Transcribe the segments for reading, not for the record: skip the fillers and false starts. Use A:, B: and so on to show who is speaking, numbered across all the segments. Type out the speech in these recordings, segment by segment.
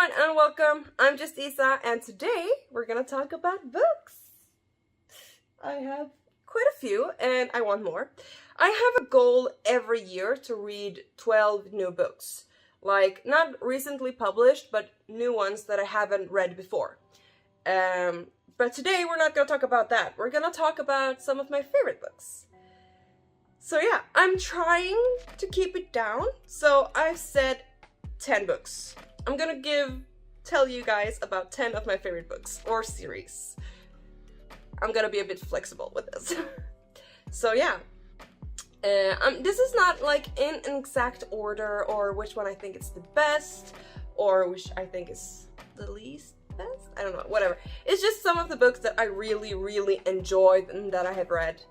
A: everyone and welcome. I'm just Isa and today we're gonna talk about books. I have quite a few and I want more. I have a goal every year to read 12 new books. Like, not recently published, but new ones that I haven't read before. But today we're not gonna talk about that. We're gonna talk about some of my favorite books. So yeah, I'm trying to keep it down. So I've said 10 books. I'm gonna tell you guys about 10 of my favorite books or series. I'm gonna be a bit flexible with this. So yeah, this is not like in an exact order or which one I think is the best or which I think is the least best. I don't know, whatever. It's just some of the books that I really enjoyed and that I have read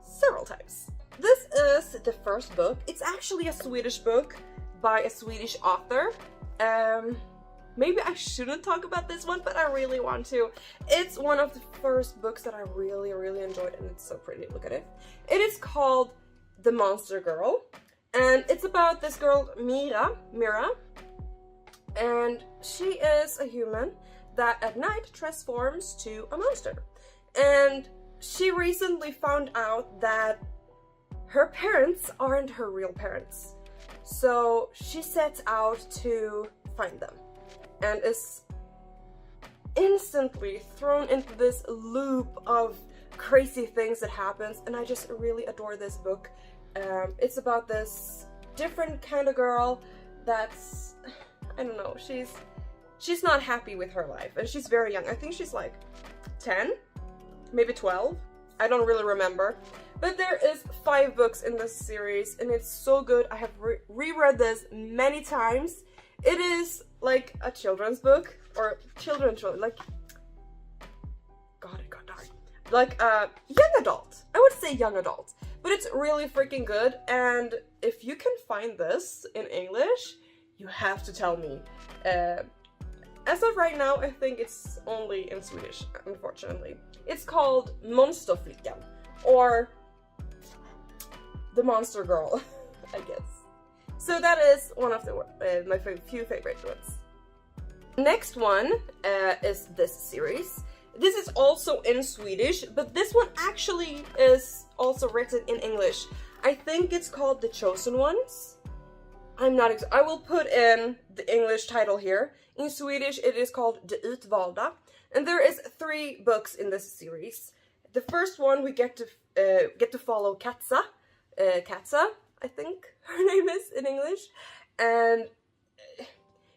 A: several times. This is the first book. It's actually a Swedish book by a Swedish author. Maybe I shouldn't talk about this one, but I really want to. It's one of the first books that I really enjoyed and it's so pretty. Look at it. It is called The Monster Girl and it's about this girl Mira, and she is a human that at night transforms to a monster. And she recently found out that her parents aren't her real parents. So she sets out to find them and is instantly thrown into this loop of crazy things that happens, and I just really adore this book. It's about this different kind of girl that's, I don't know, she's not happy with her life and she's very young. I think she's like 10, maybe 12. I don't really remember. But there is 5 books in this series and it's so good. I have reread this many times. It is like a children's book or children, like, God, it got dark. Like a young adult. I would say young adult. But it's really freaking good, and if you can find this in English, you have to tell me. As of right now, I think it's only in Swedish, unfortunately. It's called Monsterflickan, or The Monster Girl, I guess. So that is one of my few favorite ones. Next one is this series. This is also in Swedish, but this one actually is also written in English. I think it's called The Chosen Ones. I will put in the English title here. In Swedish, it is called De Utvalda. And there is 3 books in this series. The first one we get to follow Katza. Katza, I think her name is in English. And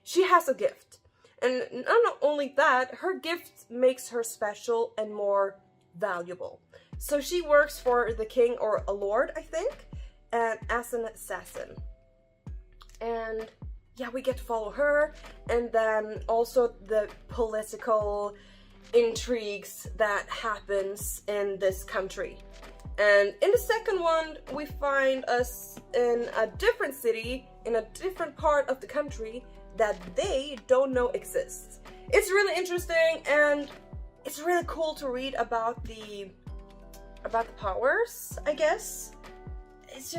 A: she has a gift. And not only that, her gift makes her special and more valuable. So she works for the king, or a lord, I think, and as an assassin. And yeah, we get to follow her, and then also the political intrigues that happens in this country. And in the second one, we find us in a different city, in a different part of the country that they don't know exists. It's really interesting and it's really cool to read about the powers, I guess. It's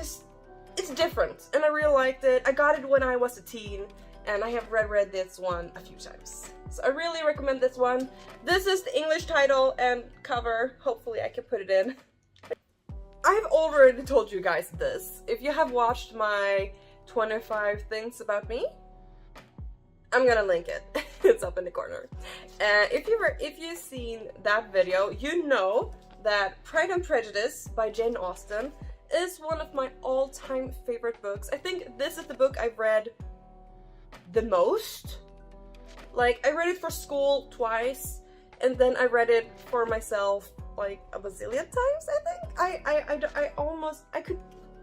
A: different and I really liked it. I got it when I was a teen and I have read this one a few times. So I really recommend this one. This is the English title and cover. Hopefully I can put it in. I've already told you guys this. If you have watched my 25 things about me, I'm gonna link it. It's up in the corner. If you've seen that video, you know that Pride and Prejudice by Jane Austen is one of my all-time favorite books. I think this is the book I've read the most. Like, I read it for school twice, and then I read it for myself like a bazillion times, I think.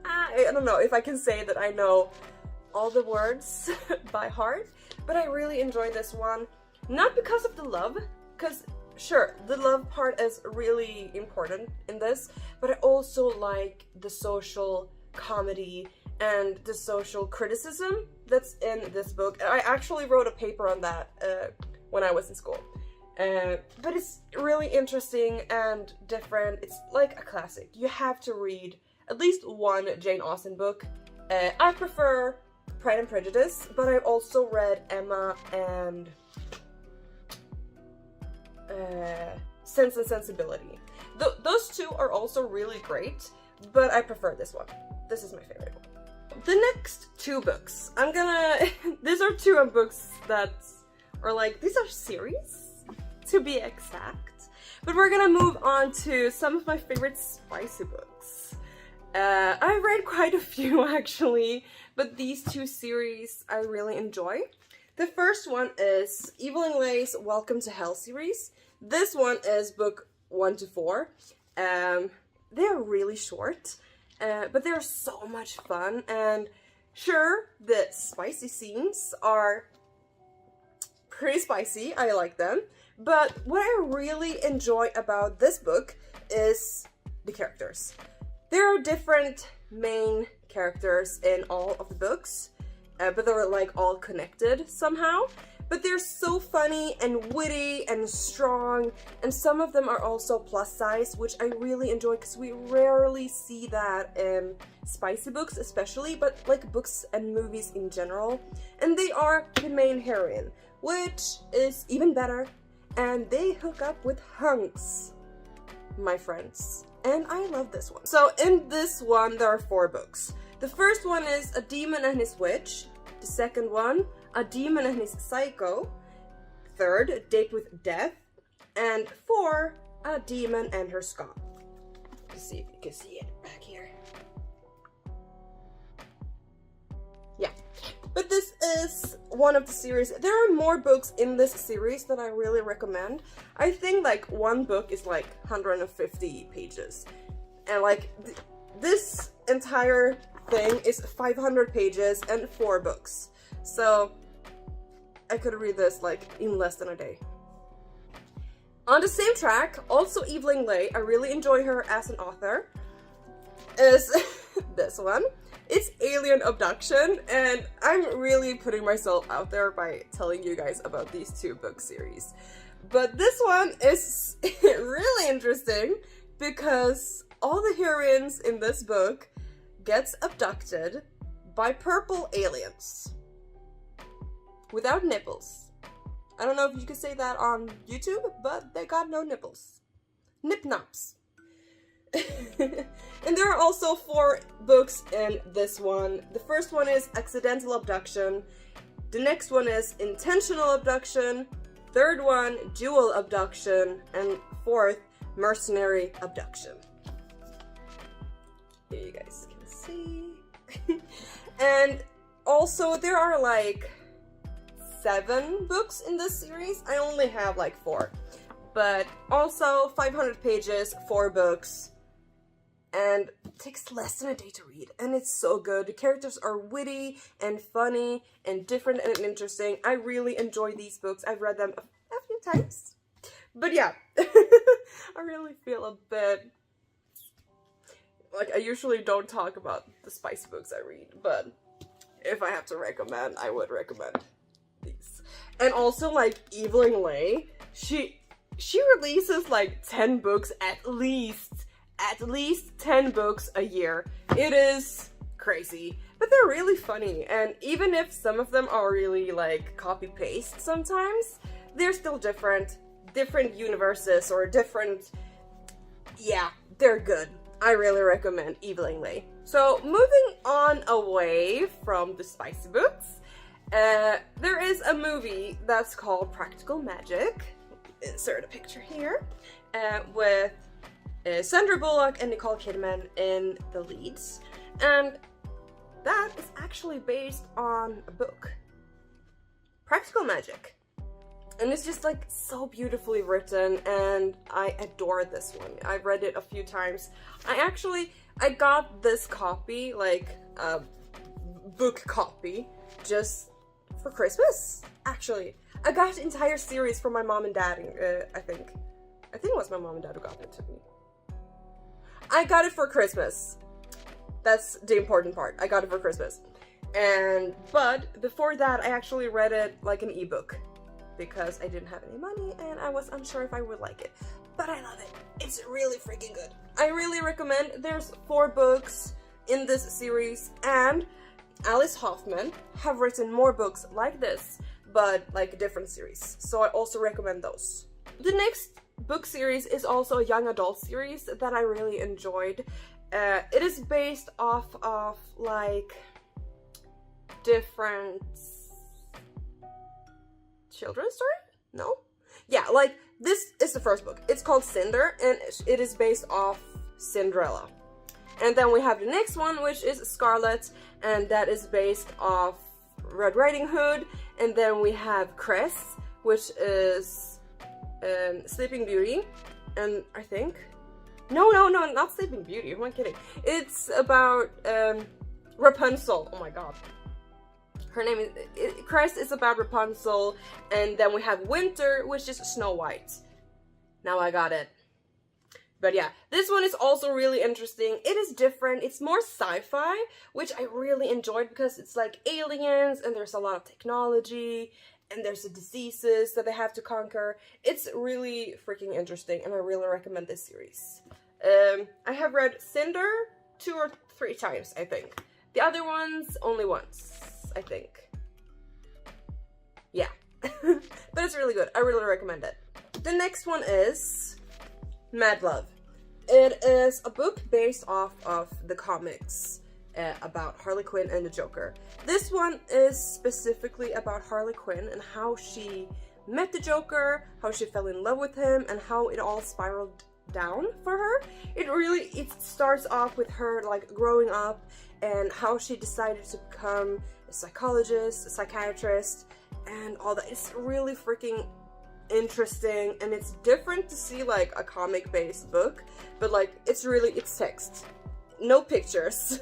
A: I don't know if I can say that I know all the words by heart, but I really enjoyed this one. Not because of the love, because sure, the love part is really important in this, but I also like the social comedy and the social criticism that's in this book. I actually wrote a paper on that when I was in school. But it's really interesting and different. It's like a classic. You have to read at least one Jane Austen book. I prefer Pride and Prejudice, but I've also read Emma and Sense and Sensibility. Those two are also really great, but I prefer this one. This is my favorite one. The next two books, these are two books that are like, these are series, to be exact. But we're gonna move on to some of my favorite spicy books. I've read quite a few actually, but these two series I really enjoy. The first one is Evelyn Lay's Welcome to Hell series. This one is book 1 to 4. They're really short, but they're so much fun, and sure, the spicy scenes are pretty spicy, I like them, but what I really enjoy about this book is the characters. There are different main characters in all of the books, but they're like all connected somehow. But they're so funny and witty and strong, and some of them are also plus size, which I really enjoy because we rarely see that in spicy books especially, but like books and movies in general. And they are the main heroine, which is even better, and they hook up with hunks, my friends. And I love this one. So in this one there are 4 books. The first one is A Demon and His Witch. The second one, A Demon and His Psycho. Third, Date with Death. And 4, A Demon and Her Scott. Let's see if you can see it back here. Yeah, but this is one of the series. There are more books in this series that I really recommend. I think like one book is like 150 pages. And like this entire thing is 500 pages and 4 books. So I could read this like in less than a day. On the same track, also Evelyn Lay, I really enjoy her as an author, is this one. It's Alien Abduction, and I'm really putting myself out there by telling you guys about these 2 book series. But this one is really interesting because all the heroines in this book gets abducted by purple aliens without nipples. I don't know if you could say that on YouTube, but they got no nipples. Nip-nops. And there are also 4 books in this one. The first one is Accidental Abduction. The next one is Intentional Abduction. Third one, Dual Abduction. And 4th, Mercenary Abduction. Here you guys can see. And also there are like 7 books in this series. I only have like 4. But also 500 pages, 4 books. And it takes less than a day to read, and it's so good. The characters are witty and funny and different and interesting. I really enjoy these books. I've read them a few times. But yeah, I really feel a bit like I usually don't talk about the spicy books I read, but if I have to recommend, I would recommend these. And also like Evelyn Lay, she releases like 10 books at least 10 books a year. It is crazy, but they're really funny, and even if some of them are really like copy-paste sometimes, they're still different universes or different, yeah, they're good. I really recommend Evelyn Lay. So moving on away from the spicy books, there is a movie that's called Practical Magic. Insert a picture here, with Sandra Bullock and Nicole Kidman in the leads, and that is actually based on a book, Practical Magic, and it's just like so beautifully written, and I adore this one. I've read it a few times. I got this copy, like a book copy, just for Christmas, actually. I got the entire series from my mom and dad, I think it was my mom and dad who got it to me. I got it for Christmas. That's the important part. I got it for Christmas. But before that, I actually read it like an ebook because I didn't have any money and I was unsure if I would like it. But I love it. It's really freaking good. I really recommend. There's 4 books in this series, and Alice Hoffman have written more books like this, but like a different series. So I also recommend those. The next book series is also a young adult series that I really enjoyed. It is based off of like different children's story? No? Yeah, like this is the first book. It's called Cinder, and it is based off Cinderella. And then we have the next one, which is Scarlet, and that is based off Red Riding Hood. And then we have Cress, which is Sleeping Beauty, and I think... No, not Sleeping Beauty, who am I kidding? It's about Rapunzel, oh my god. Her name is... Cress is about Rapunzel, and then we have Winter, which is Snow White. Now I got it. But yeah, this one is also really interesting. It is different. It's more sci-fi, which I really enjoyed because it's like aliens and there's a lot of technology and there's the diseases that they have to conquer. It's really freaking interesting and I really recommend this series. I have read Cinder 2 or 3 times, I think. The other ones, only once, I think. Yeah. But it's really good. I really recommend it. The next one is Mad Love. It is a book based off of the comics about Harley Quinn and the Joker. This one is specifically about Harley Quinn and how she met the Joker, how she fell in love with him, and how it all spiraled down for her. It starts off with her like growing up and how she decided to become a psychologist, a psychiatrist, and all that. It's really freaking interesting, and it's different to see like a comic-based book, but like it's text, no pictures,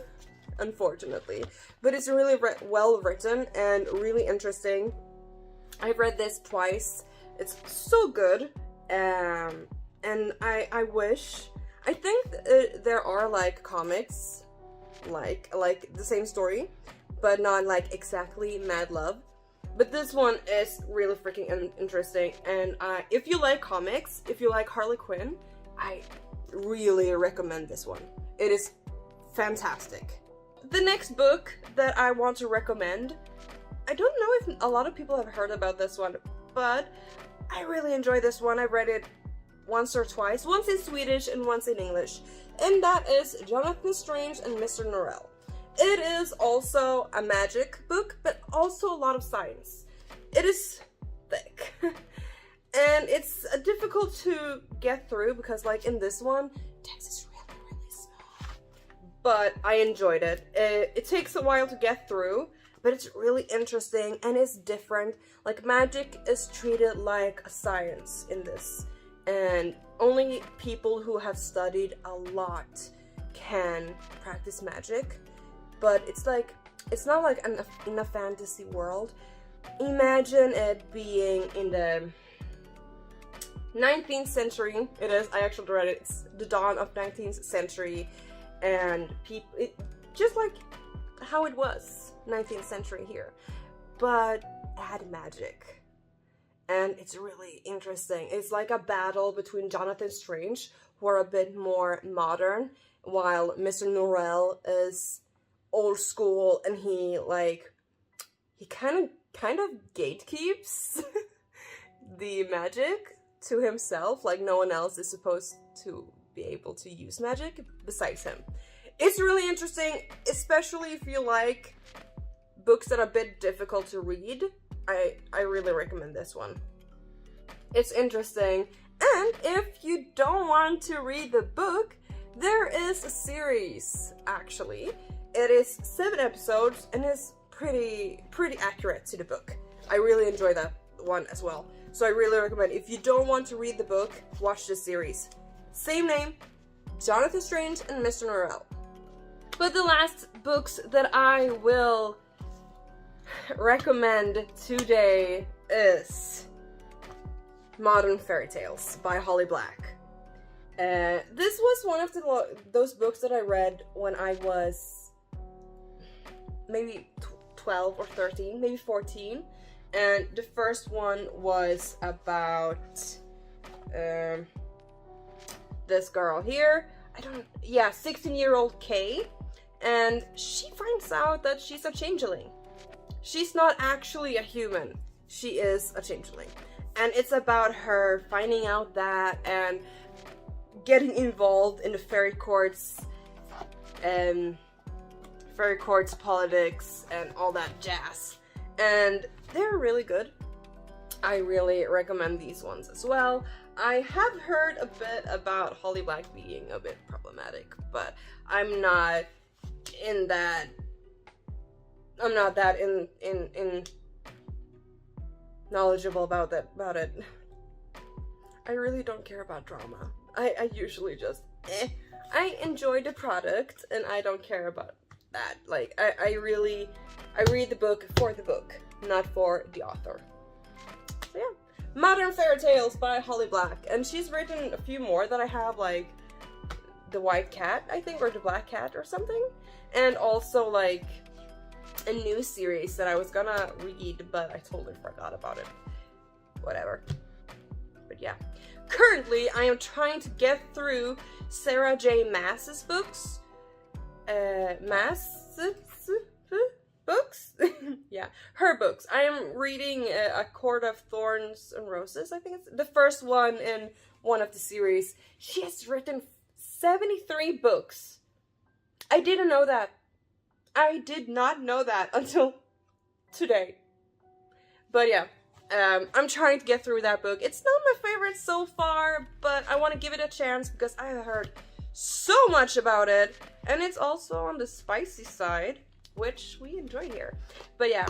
A: unfortunately, but it's really well written and really interesting. I've read this twice. It's so good, and I think there are like comics like the same story, but not like exactly Mad Love. But this one is really freaking interesting, and if you like comics, if you like Harley Quinn, I really recommend this one. It is fantastic. The next book that I want to recommend, I don't know if a lot of people have heard about this one, but I really enjoy this one. I read it once or twice, once in Swedish and once in English, and that is Jonathan Strange and Mr. Norrell. It is also a magic book, but also a lot of science. It is thick. And it's difficult to get through because like in this one, text is really small. But I enjoyed it. It takes a while to get through, but it's really interesting and it's different. Like magic is treated like a science in this. And only people who have studied a lot can practice magic. But it's not like in a fantasy world. Imagine it being in the 19th century. It is, I actually read it, it's the dawn of 19th century, and just like how it was 19th century here, but add magic. And it's really interesting. It's like a battle between Jonathan Strange, who are a bit more modern, while Mr. Norrell is old school, and he kind of gatekeeps the magic to himself. Like no one else is supposed to be able to use magic besides him. It's really interesting, especially if you like books that are a bit difficult to read. I really recommend this one. It's interesting, and if you don't want to read the book, there is a series actually. It is 7 episodes and is pretty accurate to the book. I really enjoy that one as well. So I really recommend, if you don't want to read the book, watch the series. Same name, Jonathan Strange and Mr. Norrell. But the last books that I will recommend today is Modern Fairy Tales by Holly Black. This was one of those books that I read when I was maybe 12 or 13, maybe 14, and the first one was about this girl here. 16-year-old Kay, and she finds out that she's a changeling. She's not actually a human. She is a changeling. And it's about her finding out that and getting involved in the fairy courts, politics, and all that jazz. And they're really good. I really recommend these ones as well. I have heard a bit about Holly Black being a bit problematic, but I'm not that knowledgeable about it. I really don't care about drama. I usually just I enjoy the product and I don't care about that. Like I read the book for the book, not for the author. So yeah. Modern Fairy Tales by Holly Black, and she's written a few more that I have, like The White Cat, I think, or The Black Cat or something, and also like a new series that I was gonna read, but I totally forgot about it. Whatever. But yeah. Currently, I am trying to get through Sarah J. Maas's books. Books? Yeah, her books. I am reading A Court of Thorns and Roses, I think it's the first one in one of the series. She has written 73 books. I didn't know that. I did not know that until today. But yeah, I'm trying to get through that book. It's not my favorite so far, but I want to give it a chance because I have heard so much about it, and it's also on the spicy side, which we enjoy here. But yeah,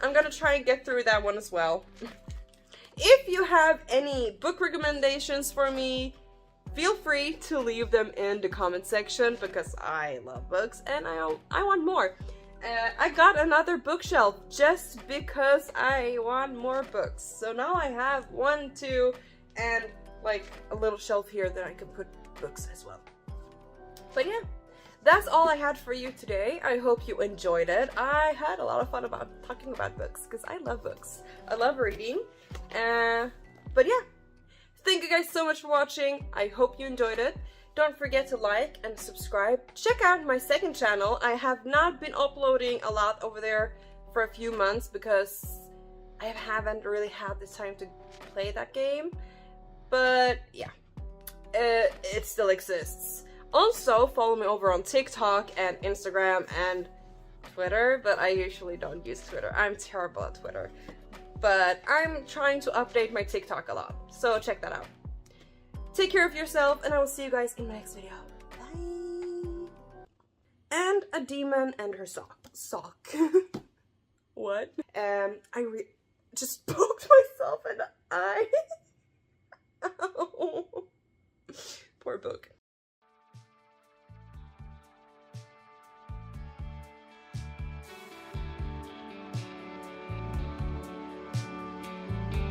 A: I'm gonna try and get through that one as well. If you have any book recommendations for me, feel free to leave them in the comment section because I love books and I want more. I got another bookshelf just because I want more books. So now I have 1, 2, and like a little shelf here that I can put books as well. But yeah. That's all I had for you today. I hope you enjoyed it. I had a lot of fun about talking about books because I love books. I love reading. But yeah, thank you guys so much for watching. I hope you enjoyed it. Don't forget to like and subscribe. Check out my second channel. I have not been uploading a lot over there for a few months because I haven't really had the time to play that game. But yeah, it still exists. Also, follow me over on TikTok and Instagram and Twitter, but I usually don't use Twitter. I'm terrible at Twitter. But I'm trying to update my TikTok a lot, so check that out. Take care of yourself, and I will see you guys in my next video. Bye! And a demon and her sock. What? I just poked myself in the eye. Ow. Poor book.